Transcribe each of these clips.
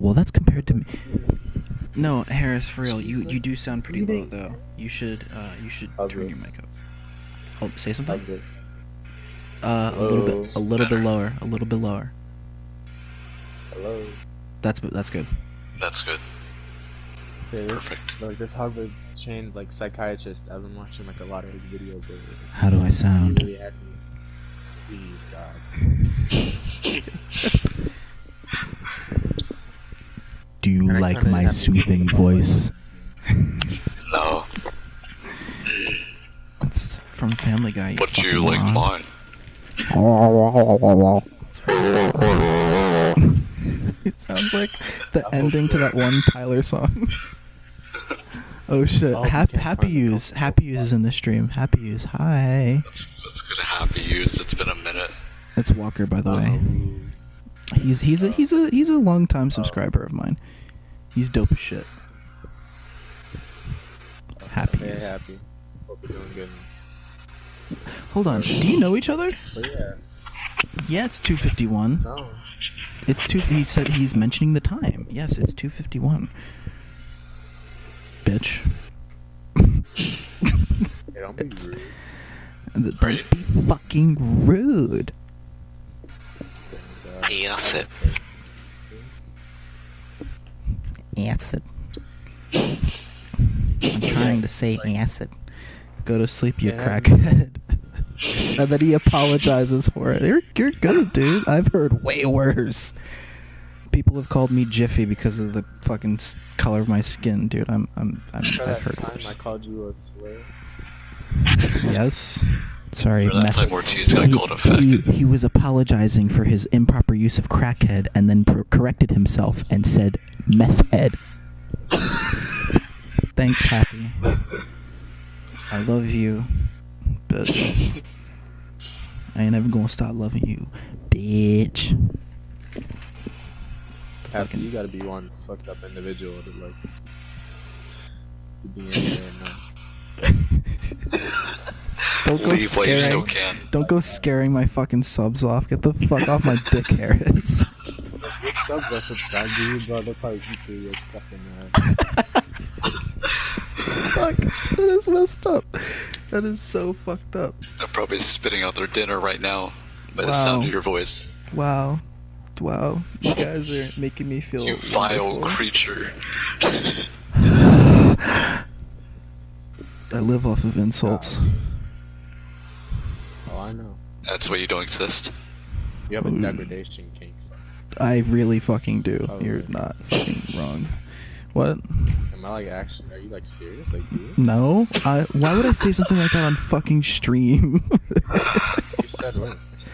Well, that's compared to me. No, Harris, for real, you do sound pretty low though. You should turn your mic up. Oh, say something. How's this? A little bit lower. Hello. That's good. That's good. Yeah, Perfect. Like this Harvard trained like psychiatrist. I've been watching like a lot of his videos lately. How do I sound? He really had me. Please God. Do you like my soothing voice? No. It's from Family Guy. But you like mine. It sounds like the ending to that one Tyler song. Oh shit! Happy Use is in the stream. Happy Use, hi. That's good. Happy Use. It's been a minute. It's Walker, by the way. He's a long time subscriber of mine. He's dope as shit. Happy Use. Happy. Hope you're doing good. Hold on. Do you know each other? Yeah. Yeah, it's 2:51. No. It's 2. He said he's mentioning the time. Yes, it's 2:51. Bitch. Hey, don't be rude. Don't be fucking rude. Acid. Acid. I'm trying to say acid. Go to sleep, you crackhead. And then he apologizes for it. You're good, dude. I've heard way worse. People have called me Jiffy because of the fucking color of my skin, dude. I've heard worse. I called you a slave. Yes. Sorry, That time Ortiz got called a fag. He was apologizing for his improper use of crackhead and then corrected himself and said meth head. Thanks, Happy. I love you, bitch. I ain't ever gonna stop loving you, bitch. Happy, you gotta be one fucked up individual to like to be in here now. Don't go scaring my fucking subs off. Get the fuck off my dick, Harris. If your subs are subscribed to you, bro, they'll probably keep you as fucking mad. Fuck, that is messed up. That is so fucked up. They're probably spitting out their dinner right now by the sound of your voice. Wow. You guys are making me feel You vile wonderful. creature. I live off of insults. Oh, I know. That's why you don't exist. You have a degradation kink. I really fucking do. Oh, You're really? not fucking wrong. What? Am I like actually? Are you like serious? Like you? No. Why would I say something like that on fucking stream? You said worse.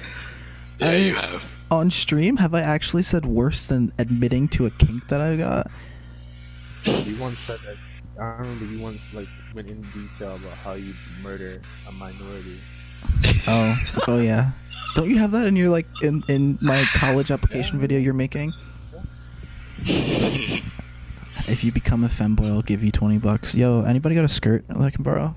Yeah, you have. On stream, have I actually said worse than admitting to a kink that I got? You once said that. I remember you once like went in detail about how you murder a minority. Oh yeah. Don't you have that in your like in my college application video you're making? If you become a femboy, I'll give you $20. Yo, anybody got a skirt that I can borrow?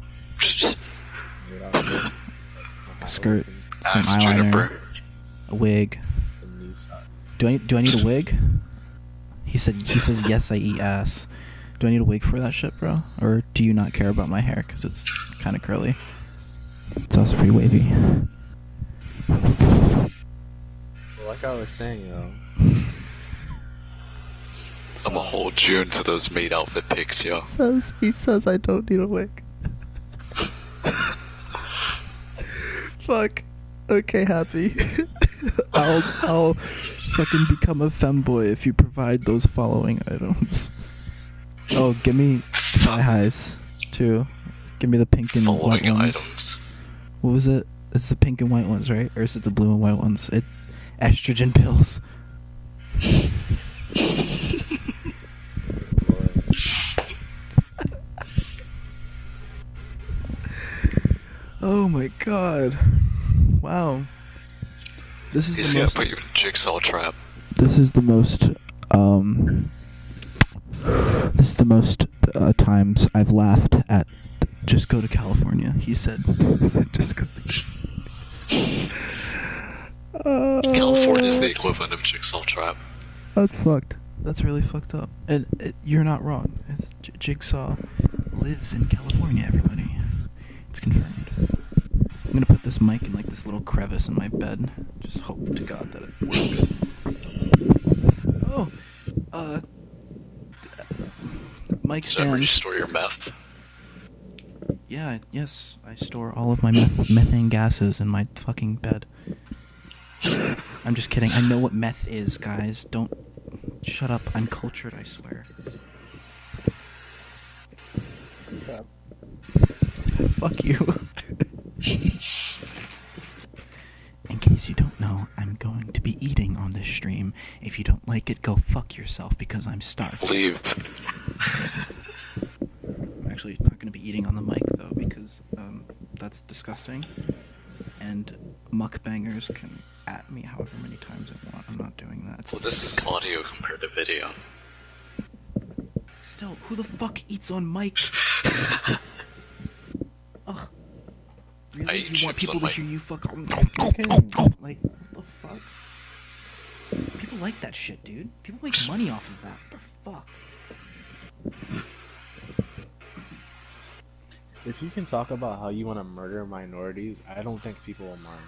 Skirt, some eyeliner, a wig. Do I need a wig? He says yes, I eat ass. Do I need a wig for that shit, bro? Or do you not care about my hair because it's kind of curly? It's also pretty wavy. Well, like I was saying, yo. I'm a whole June to those maid outfit pics, yo. He says I don't need a wig. Fuck. Okay, Happy. I'll fucking become a femboy if you provide those following items. Oh, give me thigh highs too. Give me the pink and white ones. Items. What was it? It's the pink and white ones, right? Or is it the blue and white ones? Estrogen pills. Oh my god. Wow. This is the most... put you in a jigsaw trap. This is the most, times I've laughed at Just Go to California. He said just go to California is the equivalent of jigsaw trap. That's fucked. That's really fucked up. And you're not wrong. It's Jigsaw lives in California, everybody. It's confirmed. I'm gonna put this mic in like this little crevice in my bed. Just hope to God that it works. Oh, mic Is that where you stand. store your meth? Yeah, yes, I store all of my methane gases in my fucking bed. I'm just kidding. I know what meth is, guys. Don't shut up. I'm cultured, I swear. What's up? Fuck you. In case you don't know, I'm going to be eating on this stream. If you don't like it, go fuck yourself because I'm starved. Leave. I'm actually not going to be eating on the mic though because that's disgusting. And mukbangers can at me however many times they want. I'm not doing that. It's Well, this is audio compared to video. Still, who the fuck eats on mic? Ugh. Really? You want people to hear you fuck? Like, what the fuck? People like that shit, dude. People make money off of that. What the fuck? If you can talk about how you want to murder minorities, I don't think people will mind.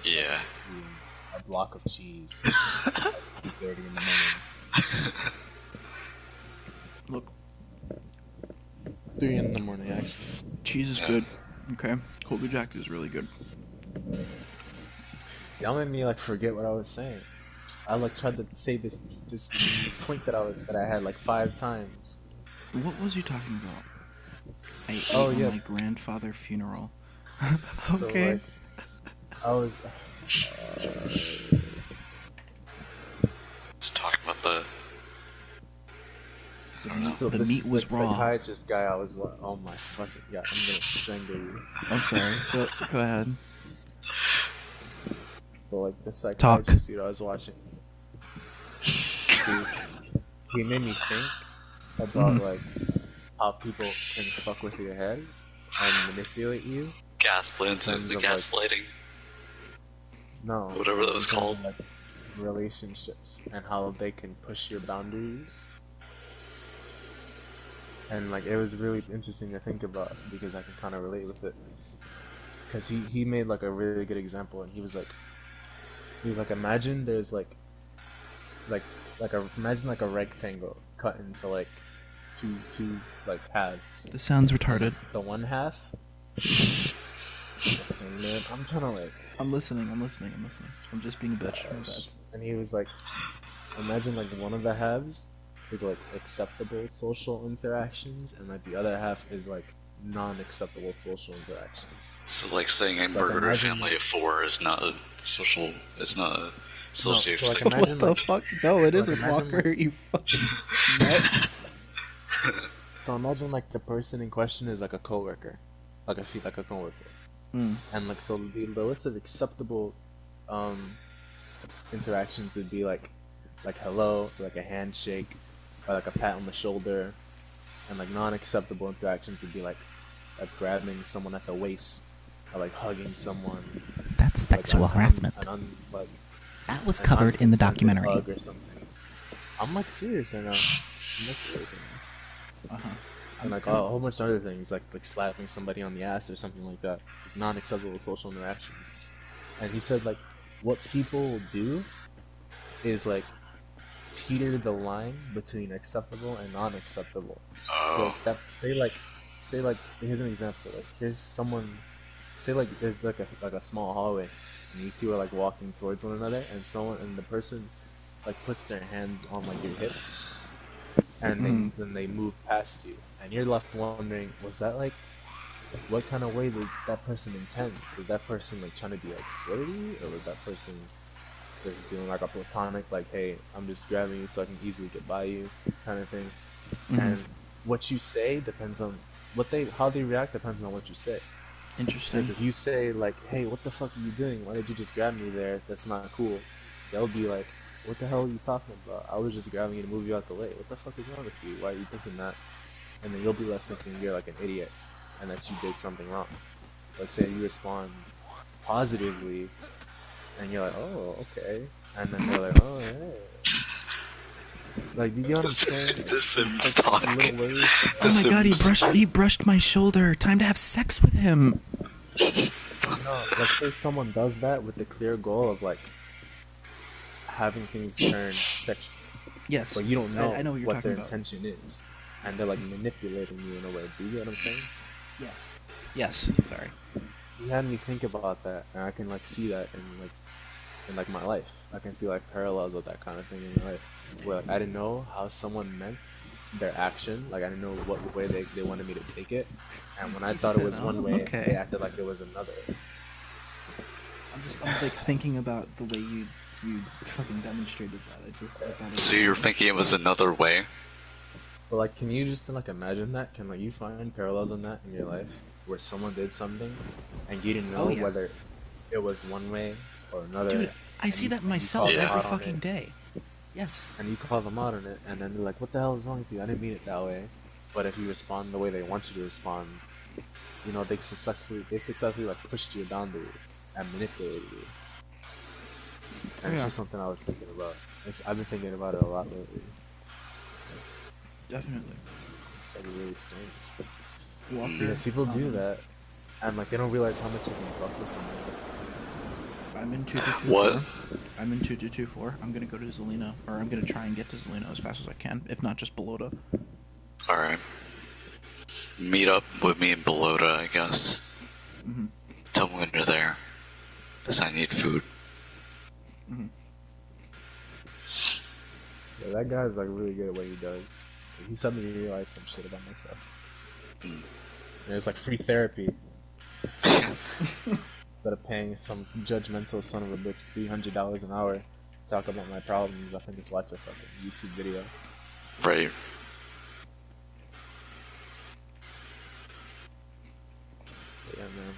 Yeah. A block of cheese at 2:30 in the morning. Look, 3 in the morning, actually. cheese is good. Okay, Colby Jack is really good. Y'all made me like forget what I was saying. I like tried to say this point that I had like 5 times. What was you talking about? I ate yeah. on my grandfather's funeral. So, Okay. like, I was. Just talking about the. I don't know. So The this, meat was raw. Psychiatrist guy, I was like, oh my fucking yeah, I'm gonna strangle you. I'm sorry. Go ahead. So like the psychiatrist dude I was watching, he made me think about like how people can fuck with your head and manipulate you. Gaslit, the gaslighting. No, whatever that was called. of, like, relationships and how they can push your boundaries. And like it was really interesting to think about because I can kind of relate with it. Because he made like a really good example, and he was like imagine there's imagine like a rectangle cut into like two like halves. This sounds retarded. The one half. And man, I'm trying to like. I'm listening. I'm just being a bitch. My bad. And he was like, imagine like one of the halves is like acceptable social interactions, and like the other half is like non-acceptable social interactions. So like saying I murdered a family of 4 is not a social. It's not a association. No, so, like, imagine, what the fuck? No, it isn't, imagine, Walker. You fucking nut. So imagine like the person in question is like a coworker, like a coworker, and like so the list of acceptable interactions would be like hello, like a handshake, or like a pat on the shoulder, and like non-acceptable interactions would be like grabbing someone at the waist or like hugging someone. That's sexual harassment. That was covered in the documentary. Hug or something. I'm like serious right now. And like a whole bunch of other things, like slapping somebody on the ass or something like that. Non-acceptable social interactions. And he said like what people will do is like teeter the line between acceptable and non-acceptable. So that say like here's an example. Like here's someone. Say like there's like a small hallway, and you two are like walking towards one another, and the person like puts their hands on like your hips, and then they move past you, and you're left wondering, was that like what kind of way did that person intend? Was that person like trying to be like flirty, or was that person just doing like a platonic like, hey, I'm just grabbing you so I can easily get by you kind of thing? And what you say depends on how they react depends on what you say. Interesting. Because if you say like, hey, what the fuck are you doing? Why did you just grab me there? That's not cool. They'll be like, what the hell are you talking about? I was just grabbing you to move you out the way. What the fuck is wrong with you? Why are you thinking that? And then you'll be left thinking you're like an idiot and that you did something wrong. Let's say you respond positively and you're like, oh, okay. And then they're like, oh, hey. Like, do you get what I'm saying? The Sims Like, talk. little words. Oh my god, he brushed my shoulder. Time to have sex with him. No, let's say someone does that with the clear goal of like having things turn sexual, Yes. but you don't know, I know what you're talking their about. intention is, and they're like manipulating you in a way. Do you get what I'm saying? Yes. Yes. Sorry. He had me think about that, and I can like see that in like my life. I can see like parallels of that kind of thing in my life, where like, I didn't know how someone meant their action. Like I didn't know what way they wanted me to take it, and when I thought it was one way, okay. they acted like it was another. I'm like thinking about the way you fucking demonstrated that. So you're thinking it was another way? But like, can you just like imagine that? Can like you find parallels in that in your life where someone did something and you didn't know whether it was one way or another? Dude, I see that myself every fucking day. Yes. And you call them out on it, and then they're like, "What the hell is wrong with you? I didn't mean it that way." But if you respond the way they want you to respond, you know, they successfully like pushed you down the route and manipulated you. And it's just something I was thinking about. I've been thinking about it a lot lately. Definitely. It's like really strange. Walker, because people do that, and like they don't realize how much you can fuck with someone. I'm in 2224. What? I'm in 2224. I'm gonna go to Zelina, or I'm gonna try and get to Zelina as fast as I can, if not just Belota. Alright. Meet up with me in Belota, I guess. Mm-hmm. Tell me when you're there. Because I need food. Mm-hmm. Yeah, that guy's like really good at what he does. He's helped me realize some shit about myself. And it's like free therapy. Instead of paying some judgmental son of a bitch $300 an hour to talk about my problems, I can just watch a fucking YouTube video. Right. But yeah, man.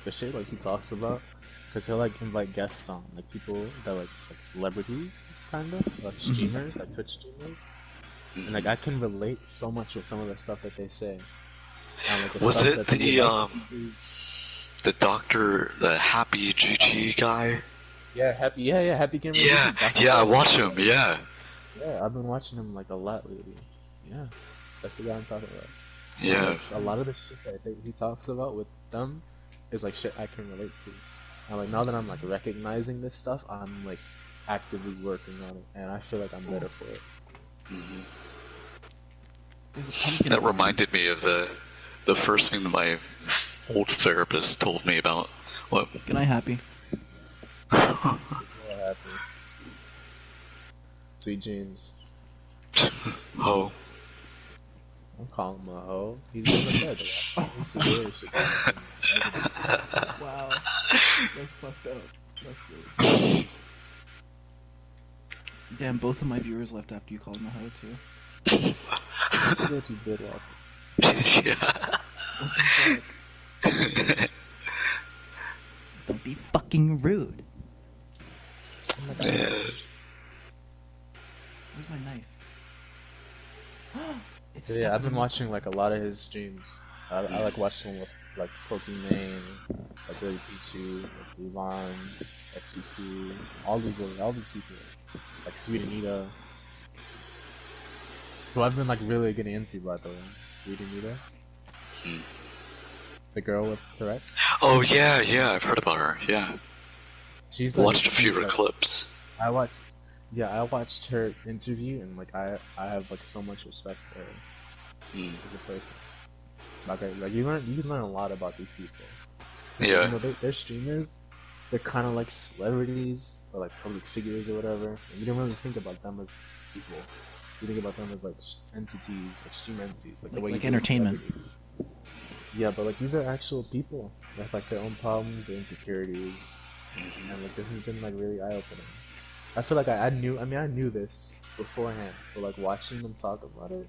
The shit like he talks about, because he'll like invite guests on, like people that like celebrities, kinda, like streamers, like Twitch streamers. And like I can relate so much with some of the stuff that they say. And, like, Was it the doctor, the Happy GG guy? Yeah, Happy Gamer. Yeah, I watched him. Yeah, I've been watching him like a lot lately. Yeah, that's the guy I'm talking about. Yeah. Like, a lot of the shit that he talks about with them is like shit I can relate to. And like now that I'm like recognizing this stuff, I'm like actively working on it, and I feel like I'm better for it. That reminded me of the first thing that my old therapist told me about. What? Good night, Happy. Happy. Sweet dreams. Ho. Don't call him a hoe. He's in the bed. Wow. That's fucked up. That's weird. Damn, both of my viewers left after you called him a hoe, too. What you did, Walker. Yeah. What the fuck? Don't be fucking rude. Oh my God. Where's my knife? Yeah, I've been watching like a lot of his streams. I like watching him with like Pokimane, like Lily Pichu, like Yvonne, XCC, all these people, like Sweet Anita, who I've been like really getting into, by the way. Sweet Anita, the girl with Tourette. Oh yeah, I've heard about her. Yeah, She's like, watched a few clips. I watched her interview, and like I have like so much respect for her as a person. Like you can learn a lot about these people. Yeah. You know, they're streamers. They're kind of like celebrities or like public figures or whatever. And you don't really think about them as people. You think about them as like entities, like stream entities, like the way like you entertainment. Yeah, but like these are actual people with like their own problems, their insecurities, and like this has been like really eye-opening. I feel like I knew this beforehand, but like watching them talk about it,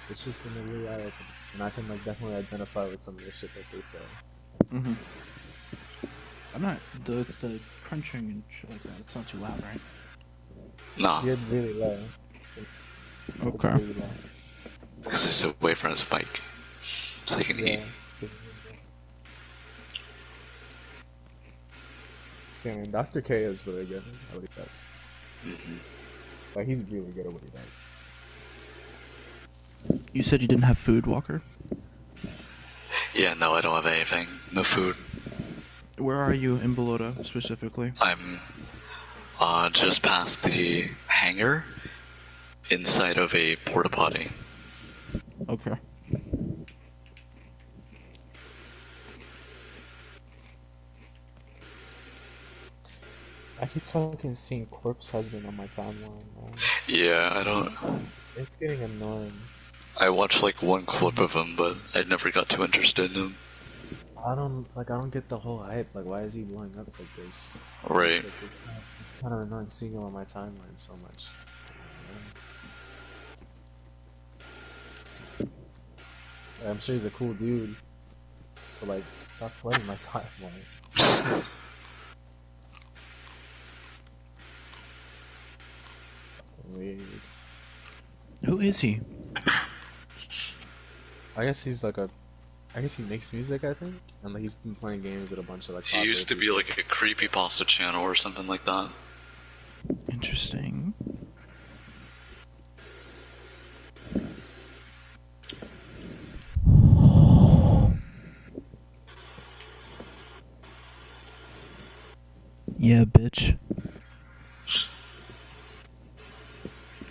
it's just been like, really eye-opening. And I can like definitely identify with some of the shit that they say. I'm not the crunching and shit like that. It's not too loud, right? Nah. You're really low. Okay. Really low. Because it's away from his mic, so he can eat. Okay, man, Dr. K is really good. I like that. Like, he's really good at what he does. You said you didn't have food, Walker? Yeah, no, I don't have anything. No food. Where are you in Balota, specifically? I'm just past the hangar inside of a porta potty. Okay. I keep fucking seeing Corpse Husband on my timeline, man. Yeah, I don't... It's getting annoying. I watched like one clip of him, but I never got too interested in him. I don't get the whole hype. Like, why is he blowing up like this? Right. Like, it's kind of annoying seeing him on my timeline so much. I'm sure he's a cool dude, but like, stop flooding my timeline. Weird. Who is he? I guess he's like I guess he makes music, I think, and like he's been playing games at a bunch of like. He used to be like a creepypasta channel or something like that. Interesting. Yeah, bitch.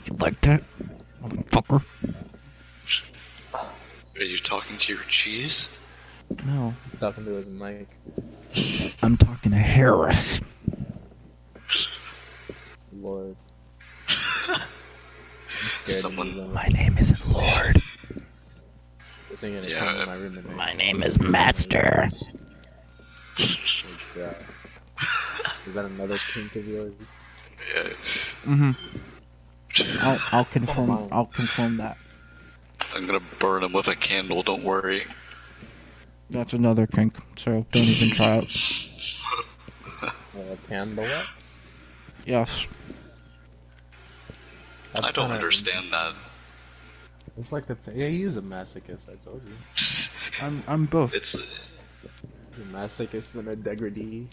You like that, motherfucker? Are you talking to your cheese? No. He's talking to his mic. I'm talking to Harris. Lord. I'm scared. Someone. My name isn't Lord. Singing it Yeah. in my room at My night. name is Master. Oh, God. Is that another kink of yours? Yeah. Mhm. I'll confirm. I'll confirm that. I'm gonna burn him with a candle, don't worry. That's another kink. So don't even try it. Candle wax? Yes. I don't understand that. It's like yeah, he is a masochist. I told you. I'm both. It's A masochist and a degradee.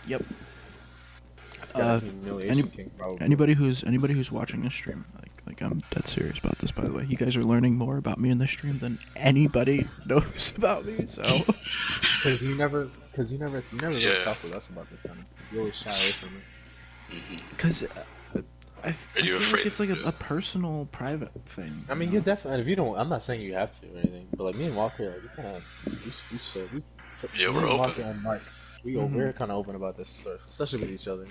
Yep. Got a humiliation kink, probably. Anybody who's watching this stream, like I'm dead serious about this. By the way, you guys are learning more about me in this stream than anybody knows about me. So, because you never really talk with us about this kind of stuff. You always shy away from it. Because I feel afraid like it's like a personal, private thing. I mean, you definitely. If you don't, I'm not saying you have to or anything, but like me and Walker, like, we kind of, Yeah, me we're and open. Walker and Mark, we're kind of open about this stuff, especially with each other.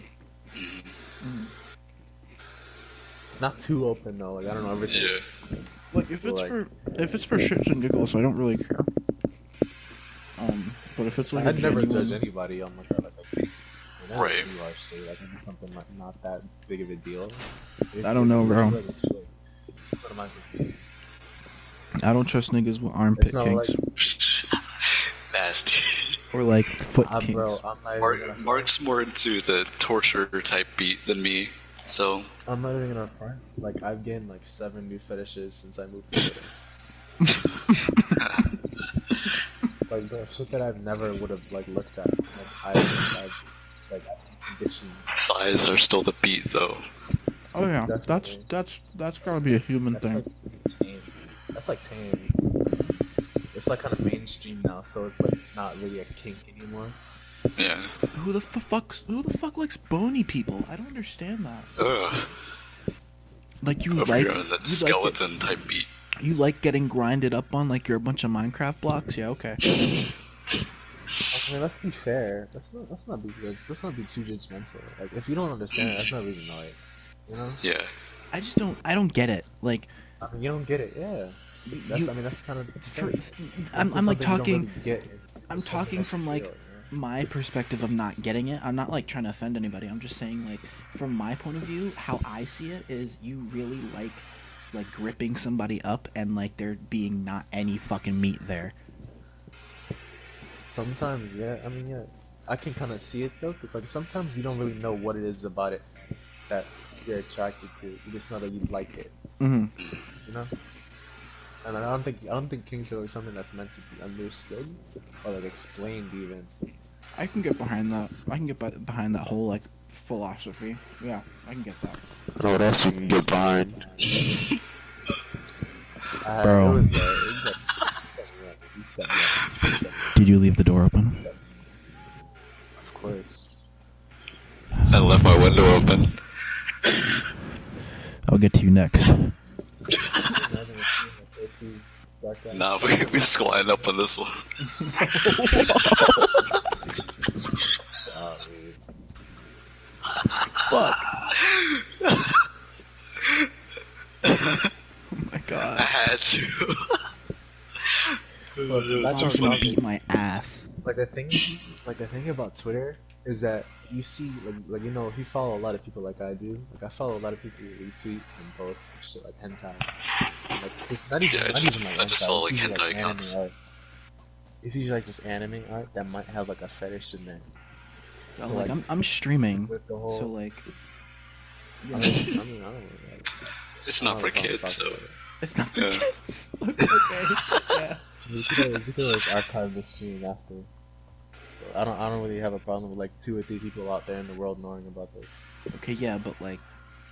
Not too open though. Like I don't know everything. yeah. Like if it's for shits and giggles, I don't really care. But if it's like I'd never genuine... judge anybody on like a kink. Right. Too harsh, so like it's something like not that big of a deal. I don't know, bro. It's none of my business. I don't trust niggas with armpit It's not kinks like Nasty. or like foot kinks. bro, I'm not even gonna Mark's more into the torture type beat than me, so. I'm not even gonna front. Like I've gained like 7 new fetishes since I moved to Twitter. Like bro, shit that I've never would have like looked at. Like I've conditioned. Thighs are still the beat, though. Oh yeah, Definitely. that's gotta be a human That's thing. like tame. That's like tame. It's like kind of mainstream now, so it's like not really a kink anymore. Yeah. Who the fuck likes bony people? I don't understand that. Ugh. Like you Over like here on that you skeleton type beat. you like getting grinded up on like you're a bunch of Minecraft blocks? Yeah, okay. I mean, let's be fair. Let's not be too judgmental. Like if you don't understand, that's no reason to like, you know. Yeah. I don't get it. Like I mean, you don't get it. Yeah. That's kind of. I'm like talking. Really I'm talking from like my perspective of not getting it. I'm not like trying to offend anybody. I'm just saying like from my point of view, how I see it is you really like gripping somebody up and like there being not any fucking meat there. Sometimes, yeah. I mean, yeah. I can kind of see it though, because like sometimes you don't really know what it is about it that you're attracted to. You just know that you like it. Mm-hmm. You know. And I don't think kinks are like something that's meant to be understood or like explained even. I can get behind that. I can get behind that whole like philosophy. Yeah, I can get that. I know what else you can get behind. Bro. It was he set me up. Did you leave the door open? Of course. I left my window open. I'll get to you next. Nah, we squatting up on this one. Fuck. Oh my god. I had to. That's I'm what gonna I'm beat my ass. Like the thing about Twitter is that you see, like you know, if you follow a lot of people like I do, like I follow a lot of people who retweet and post shit like hentai, and like just not even like I just hentai, follow like it's usually, hentai anime accounts. art. It's usually like just anime art that might have like a fetish in there. Yo, So, like like, I'm streaming, with the whole, so like, I mean, I don't know. Like, It's I not don't for know if I'll kids, talk so. about it. it's not for Yeah. kids. Okay, yeah. You could always archive the stream after. I don't really have a problem with like 2 or 3 people out there in the world knowing about this. Okay, yeah, but like,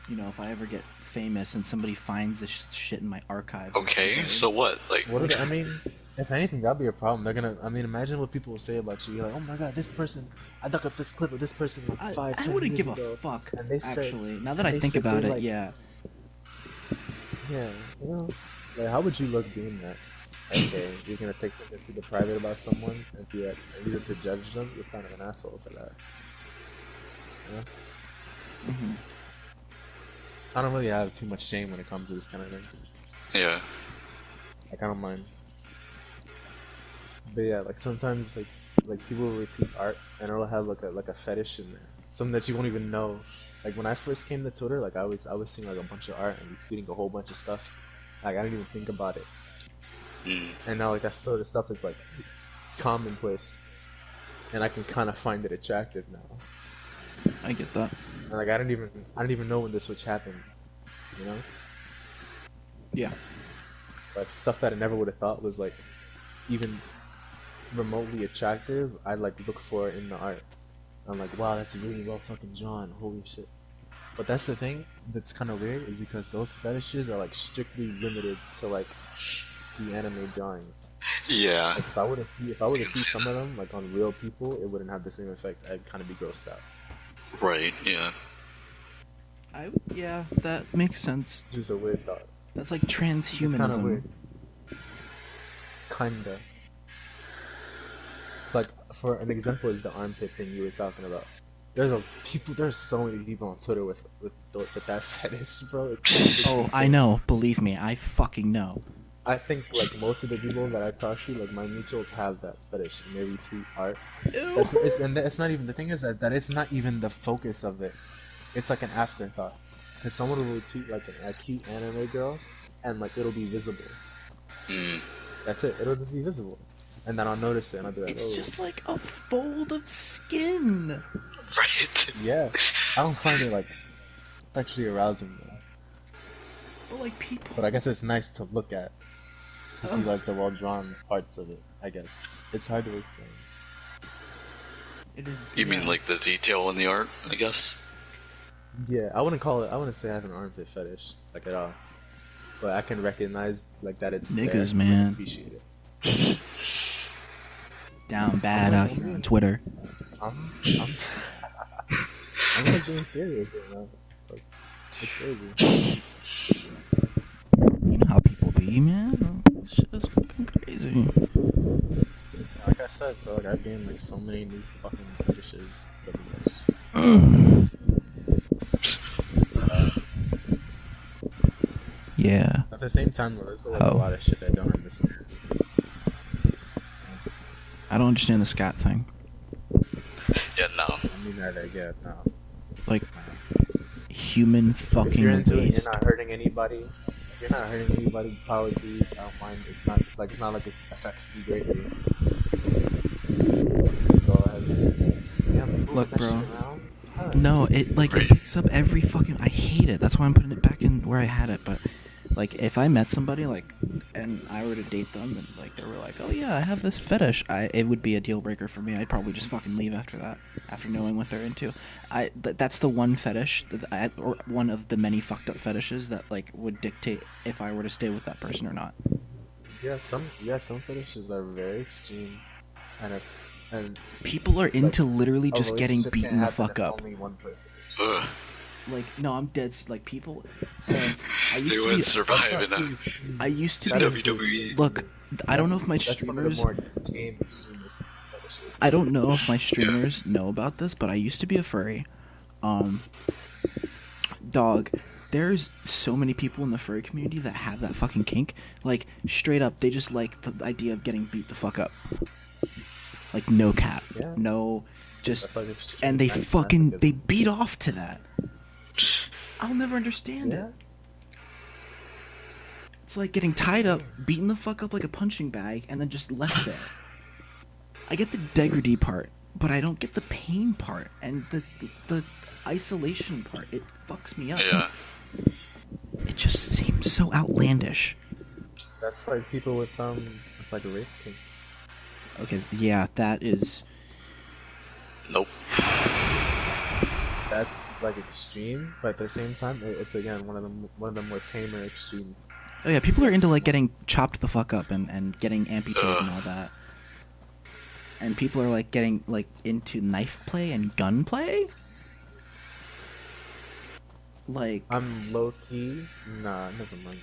you know, if I ever get famous and somebody finds this shit in my archives. or Okay, something, so what? Like, What if, I mean, if anything, that'd be a problem. They're gonna, I mean, imagine what people will say about you. You're like, oh my god, this person, I dug up this clip of this person like I 5, 10 wouldn't years give ago. a fuck. and they said- Actually, now that I they think said about they, it, like- yeah. Yeah, you know, like how would you look doing that? Okay, you're gonna take something super private about someone and be like, and use it to judge them. You're kind of an asshole for that. You know? Hmm. I don't really have too much shame when it comes to this kind of thing. yeah. Like I don't mind. But yeah, like sometimes like people will retweet art and it'll have like a fetish in there, something that you won't even know. Like when I first came to Twitter, like I was seeing like a bunch of art and retweeting a whole bunch of stuff. Like I didn't even think about it. Mm. And now like that sort of stuff is like commonplace, and I can kind of find it attractive now. I get that. And like I didn't even know when the switch happened, you know. Yeah. But stuff that I never would have thought was like even remotely attractive, I like look for it in the art. I'm like, wow, that's really well fucking drawn. Holy shit. But that's the thing that's kind of weird is because those fetishes are like strictly limited to like the anime drawings. Yeah. Like if I were to see some of them like on real people, it wouldn't have the same effect. I'd kind of be grossed out. Right, yeah. Yeah, that makes sense. Just a weird thought. That's like It's kind of transhumanism. weird. Kinda. It's like, for an example, is the armpit thing you were talking about. There's so many people on Twitter with that fetish, bro. It's Oh, I insane. know. Believe me, I fucking know. I think like most of the people that I talk to, like my mutuals, have that fetish and they retweet art. And it's not even, the thing is that it's not even the focus of it. It's like an afterthought. Because someone will retweet like a cute anime girl, and like it'll be visible. Mm. That's it. It'll just be visible, and then I'll notice it, and I'll be like, It's oh. just like a fold of skin. Right. Yeah. I don't find it like sexually arousing though. But like people. But I guess it's nice to look at, to see like the well drawn parts of it. I guess it's hard to explain. It is. You mean like the detail in the art, I guess? Yeah, I wouldn't say I have an armpit fetish like at all, but I can recognize like that it's Niggas, there, man. and appreciate it. down bad out here on Twitter? I'm I'm like being serious, you know. Like, it's crazy. You know how people be, man. Shit is fucking crazy. Like I said, bro, like I've gained like so many new fucking fetishes because of this. Yeah. At the same time, though, there's like Oh. a lot of shit I don't understand. I don't understand the Scott thing. Yeah, no. I mean, I get no. Like, human If fucking you're into it, waste. you're not hurting anybody. If you're not hurting anybody, power to you. I don't mind. It's not like it affects you greatly. Go ahead. Yeah, moving Look, that bro. shit around. Huh. No, it like it picks up every fucking. I hate it. That's why I'm putting it back in where I had it. But Like, if I met somebody, like, and I were to date them, and, like, they were like, oh, yeah, I have this fetish, it would be a deal breaker for me. I'd probably just fucking leave after that, after knowing what they're into. That's the one fetish, or one of the many fucked up fetishes that, like, would dictate if I were to stay with that person or not. Yeah, some fetishes are very extreme, and people are into like, literally just getting relationship beaten can't the happen fuck if up. only one person. Ugh. Like, no, I'm dead. Like, people. So I used They to wouldn't be. survive in a I used to be. WWE. Look, I don't know if my That's one of the streamers. more tame extremist fetishes. I don't know if my streamers know about this, but I used to be a furry. Dog, there's so many people in the furry community that have that fucking kink. Like, straight up, they just like the idea of getting beat the fuck up. Like, no cap. Yeah. No, just. That's like extreme And they fucking. masochism. They beat off to that. I'll never understand Yeah. it. It's like getting tied up, beaten the fuck up like a punching bag, and then just left there. I get the degradee part, but I don't get the pain part and the isolation part. It fucks me up. Yeah. It just seems so outlandish. That's like people with like rape kinks. Okay, yeah, that is. Nope. That's like extreme, but at the same time, it's again one of the more tamer extreme. Oh yeah, people are into like getting chopped the fuck up and getting amputated and all that. And people are like getting like into knife play and gun play. Like, I'm low key. Nah, never mind.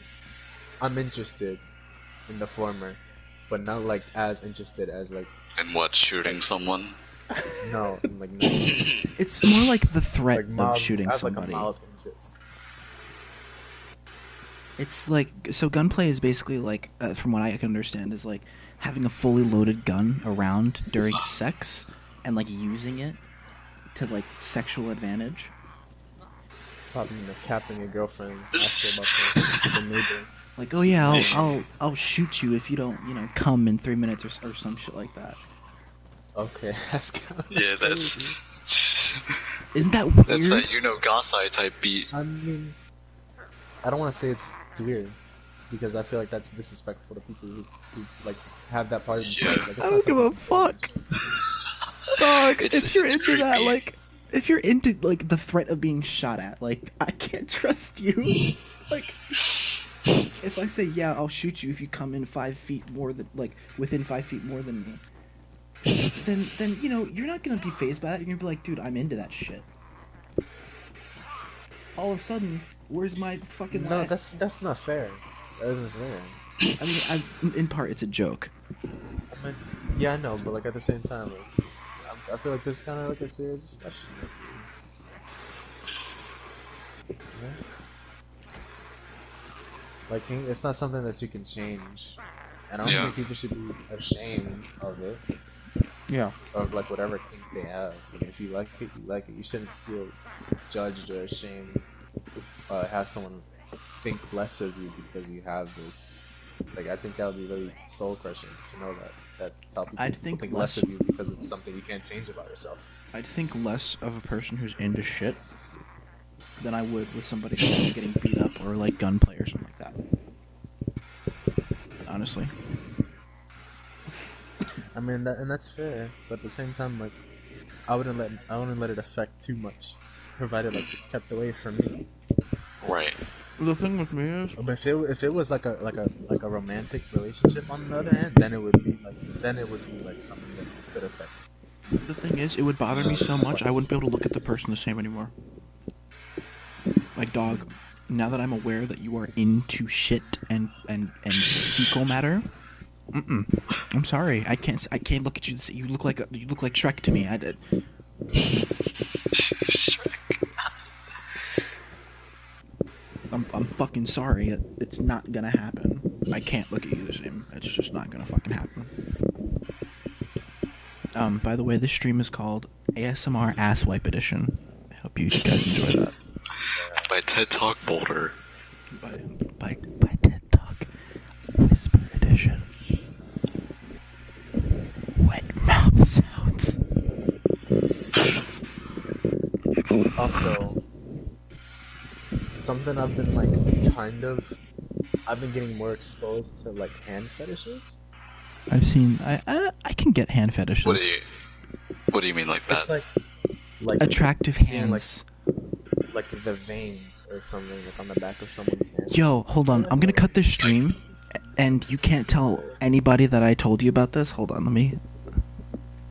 I'm interested in the former, but not like as interested as like And what, shooting someone? no, like no. it's more like the threat Like mild, of shooting I have somebody. like a mild interest. It's like, so gunplay is basically like, from what I can understand, is like having a fully loaded gun around during sex and like using it to like sexual advantage. Probably capping your girlfriend. Ask her about the neighbor. Like, oh yeah, I'll shoot you if you don't, come in 3 minutes or some shit like that. Okay, that's kind of Yeah, that's... Isn't that weird? That's that Gosai type beat. I mean, I don't want to say it's weird because I feel like that's disrespectful to people who like have that part of themselves. Yeah. Like, it's I not don't give a something- fuck. Dog, if you're it's into that, creepy. like, if you're into like the threat of being shot at, like, I can't trust you. Like, if I say yeah, I'll shoot you if you come in 5 feet more than within 5 feet more than me, then you're not gonna be fazed by that. You're gonna be like, dude, I'm into that shit. All of a sudden, where's my fucking? No, that's not fair. That isn't fair. I mean, in part, it's a joke. I mean, yeah, I know, but like at the same time, like, I feel like this is kind of like a serious discussion. Yeah. Like, it's not something that you can change, and I don't think people should be ashamed of it. Yeah. Of like whatever kink they have. Like, if you like it, you like it. You shouldn't feel judged or ashamed. Have someone think less of you because you have this. Like, I think that would be really soul crushing to know that's how people think less of you because of something you can't change about yourself. I'd think less of a person who's into shit than I would with somebody who's getting beat up or like gunplay or something like that. Honestly. I mean, and that's fair, but at the same time, like, I wouldn't let it affect too much, provided like it's kept away from me. Right. The thing with me is, But if it was like a romantic relationship on the other hand, then it would be like something that could affect. the thing is, it would bother me so much I wouldn't be able to look at the person the same anymore. Like, dog, now that I'm aware that you are into shit and fecal matter, I'm sorry, I can't look at you. You look like Shrek to me. Shrek. I'm fucking sorry. It's not gonna happen. I can't look at you the same. It's just not gonna fucking happen. By the way, this stream is called ASMR Asswipe Edition. I hope you guys enjoy that. By TED Talk Boulder. By TED Talk Whisper Edition. Wet mouth sounds. Also, something I've been like kind of I've been getting more exposed to like hand fetishes. I've seen. I can get hand fetishes. What do you mean like that? It's like attractive seeing, hands. like the veins or something like on the back of someone's hand. Yo, hold on. I'm gonna cut this stream, and you can't tell anybody that I told you about this. Hold on, let me